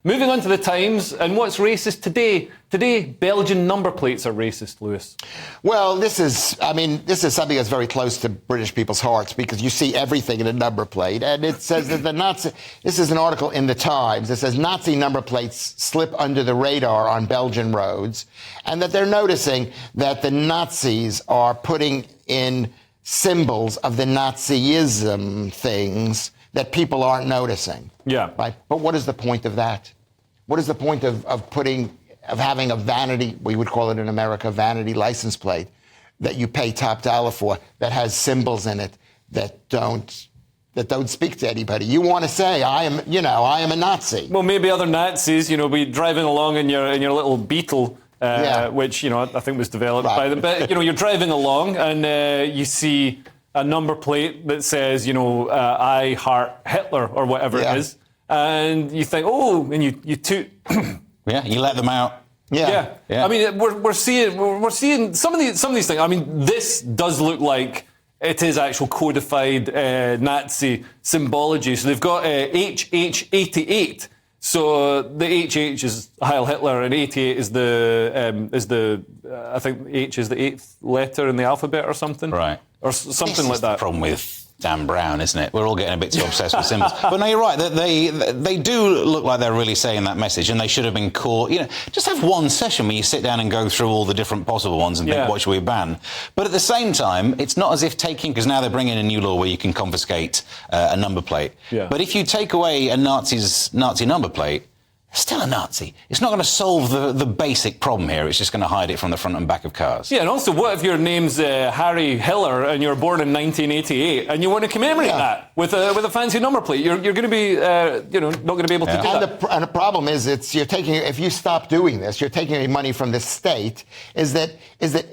Moving on to the Times, and what's racist today? Today, Belgian number plates are racist, Lewis. Well, this is something that's very close to British people's hearts, because you see everything in a number plate. And it says that this is an article in the Times that says Nazi number plates slip under the radar on Belgian roads, and that they're noticing that the Nazis are putting in symbols of the Nazism things that people aren't noticing. Yeah. Right? But what is the point of that? What is the point of having a vanity, we would call it in America, vanity license plate that you pay top dollar for, that has symbols in it that don't speak to anybody? You want to say, I am a Nazi. Well, maybe other Nazis, be driving along in your little Beetle, which, I think was developed by them. But, you're driving along and you see a number plate that says, I heart Hitler or whatever it is. And you think, and you toot. Yeah, you let them out. Yeah. I mean, we're seeing some of these things. I mean, this does look like it is actual codified Nazi symbology. So they've got HH88. So the HH is Heil Hitler, and 88 is I think H is the 8th letter in the alphabet or something. Right. Or something this like is that. The problem with Dan Brown, isn't it? We're all getting a bit too obsessed with symbols. But no, you're right. They do look like they're really saying that message, and they should have been caught. Just have one session where you sit down and go through all the different possible ones and think, what should we ban? But at the same time, it's not as if because now they're bringing in a new law where you can confiscate a number plate. Yeah. But if you take away a Nazi number plate, still a Nazi. It's not going to solve the basic problem here. It's just going to hide it from the front and back of cars. Yeah, and also, what if your name's Harry Hiller and you're born in 1988 and you want to commemorate that with a fancy number plate? You're going to be, not going to be able to do that. And the problem is, if you stop doing this, you're taking money from the state. Is that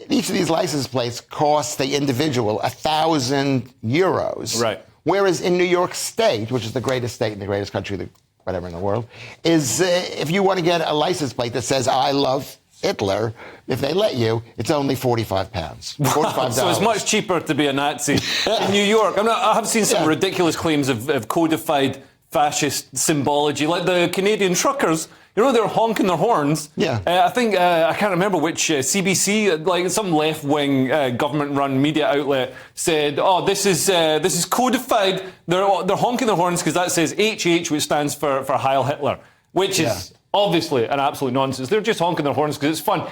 each of these license plates costs the individual €1,000. Right. Whereas in New York State, which is the greatest state in the greatest country, whatever in the world, is if you want to get a license plate that says I love Hitler, if they let you, it's only £45. $45. So it's much cheaper to be a Nazi in New York. I have seen some ridiculous claims of codified fascist symbology, like the Canadian truckers. They're honking their horns. Yeah. I think, I can't remember which CBC, like some left-wing government-run media outlet said, this is codified. They're honking their horns because that says HH, which stands for Heil Hitler, which is obviously an absolute nonsense. They're just honking their horns because it's fun.